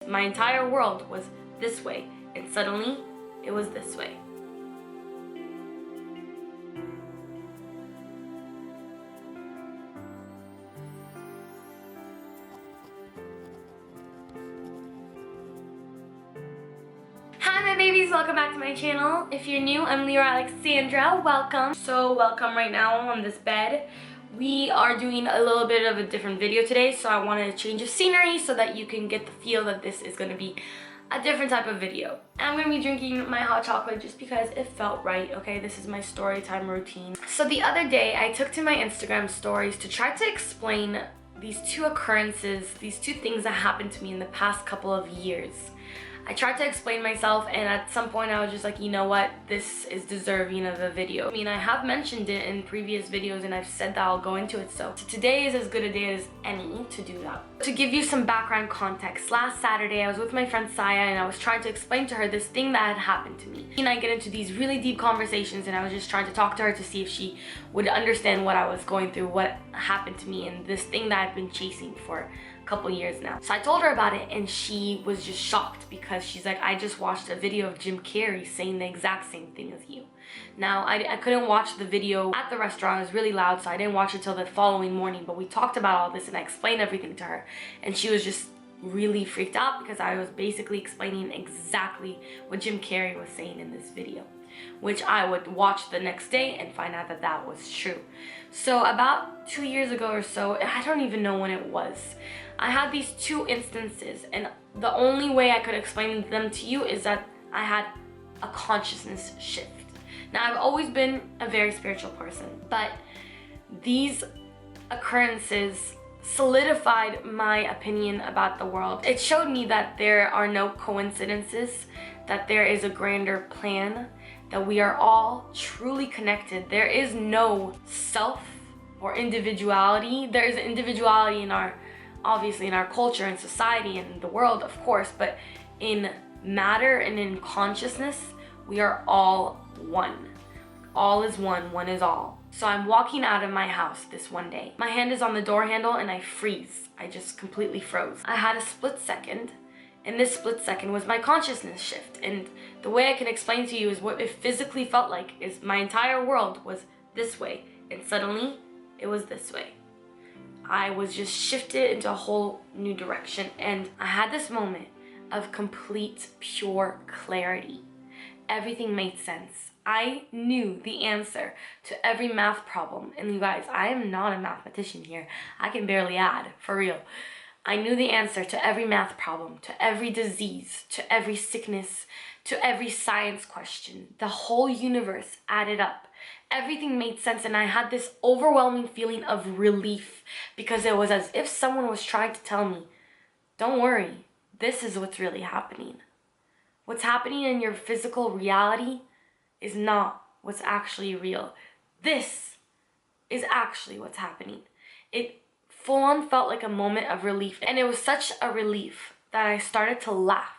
My entire world was this way, and suddenly it was this way. Hi my babies, welcome back to my channel. If you're new, I'm Leeor Alexandra. Welcome. So welcome right now on this bed. We are doing a little bit of a different video today, so I wanted to change of scenery so that you can get the feel that this is going to be a different type of video. I'm going to be drinking my hot chocolate just because it felt right, okay? This is my story time routine. So the other day, I took to my Instagram stories to try to explain these two occurrences, these two things that happened to me in the past couple of years. I tried to explain myself, and at some point I was just like, you know what, this is deserving of a video. I mean, I have mentioned it in previous videos and I've said that I'll go into it, so today is as good a day as any to do that. To give you some background context, last Saturday I was with my friend Saya and I was trying to explain to her this thing that had happened to me. And I get into these really deep conversations and I was just trying to talk to her to see if she would understand what I was going through, what happened to me, and this thing that I've been chasing for couple years now. So I told her about it and she was just shocked because she's like, I just watched a video of Jim Carrey saying the exact same thing as you. Now, I couldn't watch the video at the restaurant. It was really loud, so I didn't watch it till the following morning, but we talked about all this and I explained everything to her and she was just really freaked out because I was basically explaining exactly what Jim Carrey was saying in this video, which I would watch the next day and find out that that was true. So about 2 years ago or so, I don't even know when it was, I had these two instances, and the only way I could explain them to you is that I had a consciousness shift. Now, I've always been a very spiritual person, but these occurrences solidified my opinion about the world. It showed me that there are no coincidences, that there is a grander plan, that we are all truly connected. There is no self or individuality. There is individuality in our, obviously in our culture and society and the world, of course, but in matter and in consciousness, we are all one. All is one, one is all. So I'm walking out of my house this one day. My hand is on the door handle and I freeze. I just completely froze. I had a split second, and this split second was my consciousness shift. And the way I can explain to you is what it physically felt like is my entire world was this way, and suddenly it was this way. I was just shifted into a whole new direction, and I had this moment of complete, pure clarity. Everything made sense. I knew the answer to every math problem. And you guys, I am not a mathematician here. I can barely add, for real. I knew the answer to every math problem, to every disease, to every sickness, to every science question. The whole universe added up. Everything made sense, and I had this overwhelming feeling of relief because it was as if someone was trying to tell me, don't worry, this is what's really happening. What's happening in your physical reality is not what's actually real. This is actually what's happening. It full on felt like a moment of relief, and it was such a relief that I started to laugh.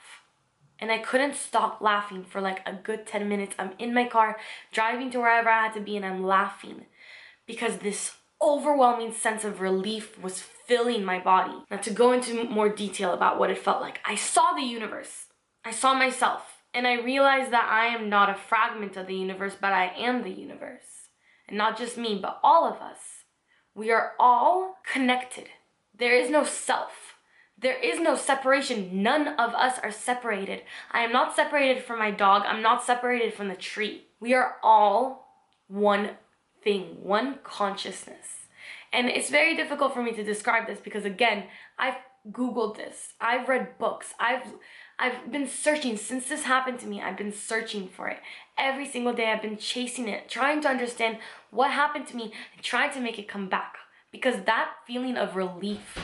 And I couldn't stop laughing for like a good 10 minutes. I'm in my car, driving to wherever I had to be, and I'm laughing because this overwhelming sense of relief was filling my body. Now, to go into more detail about what it felt like, I saw the universe. I saw myself, and I realized that I am not a fragment of the universe, but I am the universe. And not just me, but all of us. We are all connected. There is no self. There is no separation. None of us are separated. I am not separated from my dog. I'm not separated from the tree. We are all one thing, one consciousness. And it's very difficult for me to describe this because, again, I've Googled this. I've read books. I've been searching since this happened to me. I've been searching for it. Every single day I've been chasing it, trying to understand what happened to me and trying to make it come back. Because that feeling of relief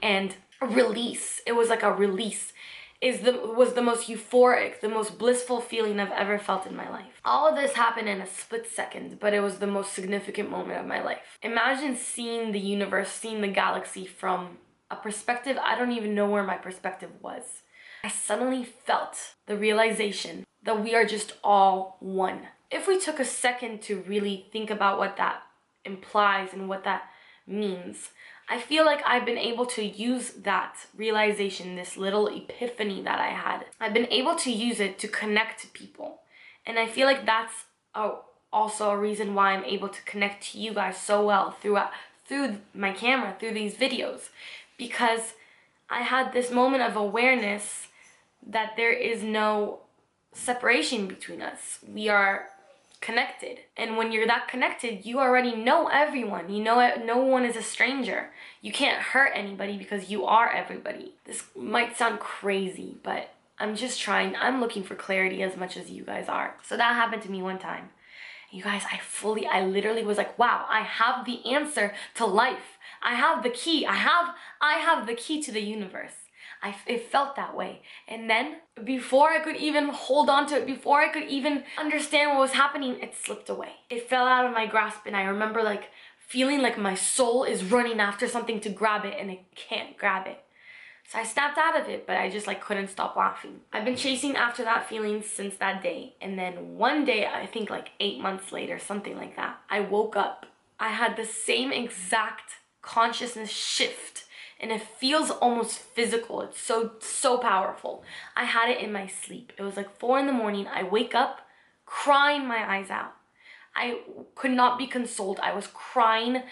and release, it was like a release, was the most euphoric, the most blissful feeling I've ever felt in my life. All of this happened in a split second, but it was the most significant moment of my life. Imagine seeing the universe, seeing the galaxy from a perspective I don't even know where my perspective was. I suddenly felt the realization that we are just all one. If we took a second to really think about what that implies and what that means, I feel like I've been able to use that realization, this little epiphany that I had. I've been able to use it to connect to people. And I feel like that's also a reason why I'm able to connect to you guys so well through my camera, through these videos. Because I had this moment of awareness that there is no separation between us. We are connected, and when you're that connected, you already know everyone. You know it. No one is a stranger. You can't hurt anybody because you are everybody. This might sound crazy, but I'm looking for clarity as much as you guys are. So that happened to me one time. You guys, I literally was like, wow, I have the answer to life. I have the key. I have the key to the universe. It felt that way. And then before I could even hold on to it, before I could even understand what was happening, it slipped away. It fell out of my grasp, and I remember like feeling like my soul is running after something to grab it and it can't grab it. So I snapped out of it, but I just like couldn't stop laughing. I've been chasing after that feeling since that day. And then one day, I think like 8 months later, something like that, I woke up. I had the same exact consciousness shift. And it feels almost physical. It's so powerful. I had it in my sleep. It was like 4 a.m. I wake up crying my eyes out. I could not be consoled. I was crying,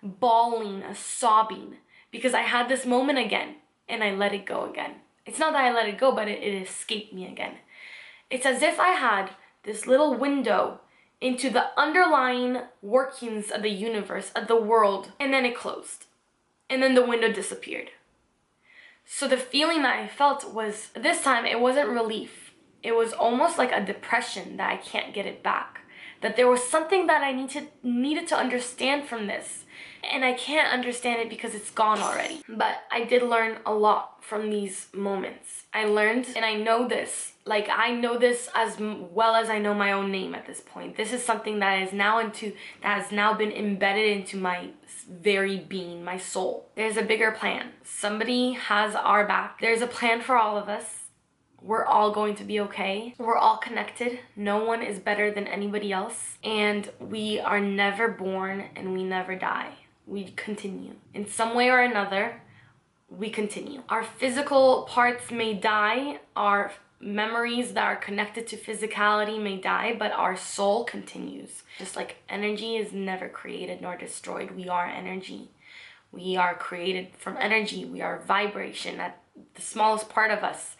bawling, sobbing, because I had this moment again and I let it go again. It's not that I let it go, but it escaped me again. It's as if I had this little window into the underlying workings of the universe, of the world, and then it closed. And then the window disappeared. So the feeling that I felt was, this time it wasn't relief. It was almost like a depression that I can't get it back. That there was something that I needed to understand from this. And I can't understand it because it's gone already. But I did learn a lot from these moments. I learned, and I know this. Like, I know this as well as I know my own name at this point. This is something that has now been embedded into my very being, my soul. There's a bigger plan. Somebody has our back. There's a plan for all of us. We're all going to be okay. We're all connected. No one is better than anybody else. And we are never born and we never die. We continue. In some way or another, we continue. Our physical parts may die. Our memories that are connected to physicality may die, but our soul continues. Just like energy is never created nor destroyed. We are energy. We are created from energy. We are vibration at the smallest part of us.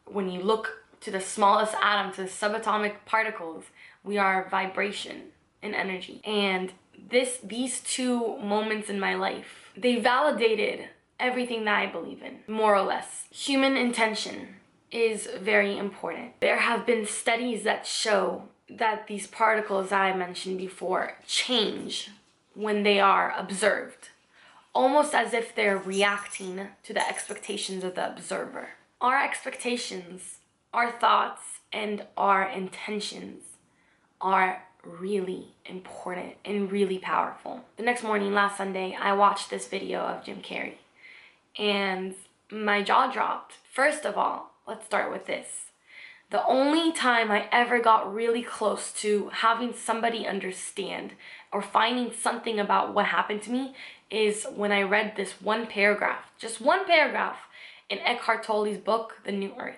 When you look to the smallest atom, to the subatomic particles, we are vibration and energy. And these two moments in my life, they validated everything that I believe in, more or less. Human intention is very important. There have been studies that show that these particles that I mentioned before change when they are observed, almost as if they're reacting to the expectations of the observer. Our expectations, our thoughts, and our intentions are really important and really powerful. The next morning, last Sunday, I watched this video of Jim Carrey, and my jaw dropped. First of all, let's start with this. The only time I ever got really close to having somebody understand or finding something about what happened to me is when I read this one paragraph, just one paragraph, in Eckhart Tolle's book, The New Earth.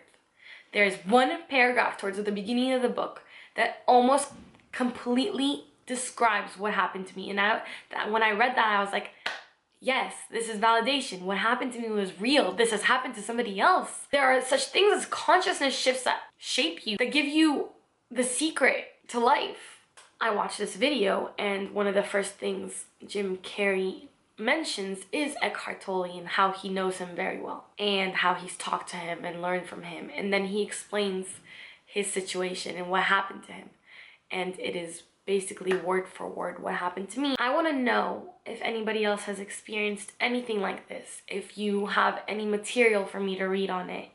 There is one paragraph towards the beginning of the book that almost completely describes what happened to me. And when I read that, I was like, yes, this is validation. What happened to me was real. This has happened to somebody else. There are such things as consciousness shifts that shape you, that give you the secret to life. I watched this video, and one of the first things Jim Carrey mentions is Eckhart Tolle and how he knows him very well and how he's talked to him and learned from him. And then he explains his situation and what happened to him. And it is basically word for word what happened to me. I want to know if anybody else has experienced anything like this, if you have any material for me to read on it,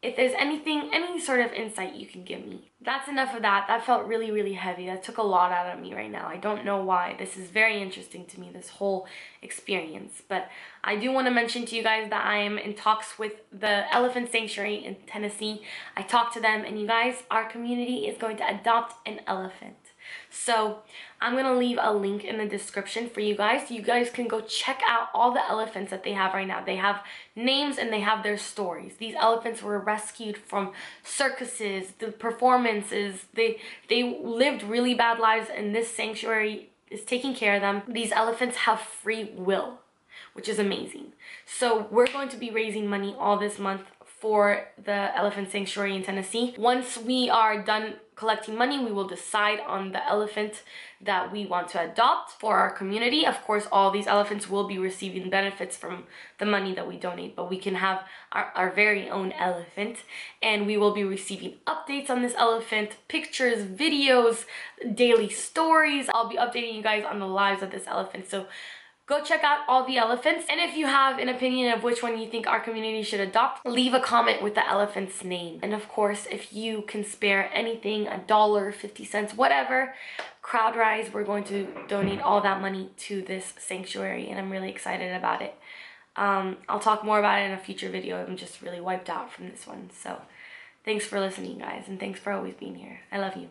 if there's anything, any sort of insight you can give me. That's enough of that. That felt really, really heavy. That took a lot out of me right now. I don't know why. This is very interesting to me, this whole experience. But I do want to mention to you guys that I am in talks with the Elephant Sanctuary in Tennessee. I talked to them, and you guys, our community is going to adopt an elephant. So I'm gonna leave a link in the description for you guys. You guys can go check out all the elephants that they have right now. They have names and they have their stories. These elephants were rescued from circuses, the performances. They lived really bad lives, and this sanctuary is taking care of them. These elephants have free will, which is amazing. So we're going to be raising money all this month for the elephant sanctuary in Tennessee. Once we are done collecting money, we will decide on the elephant that we want to adopt for our community. Of course, all these elephants will be receiving benefits from the money that we donate, but we can have our very own elephant, and we will be receiving updates on this elephant, pictures, videos, daily stories. I'll be updating you guys on the lives of this elephant. So go check out all the elephants. And if you have an opinion of which one you think our community should adopt, leave a comment with the elephant's name. And of course, if you can spare anything, $1, 50 cents, whatever, CrowdRise, we're going to donate all that money to this sanctuary, and I'm really excited about it. I'll talk more about it in a future video. I'm just really wiped out from this one. So thanks for listening, guys, and thanks for always being here. I love you.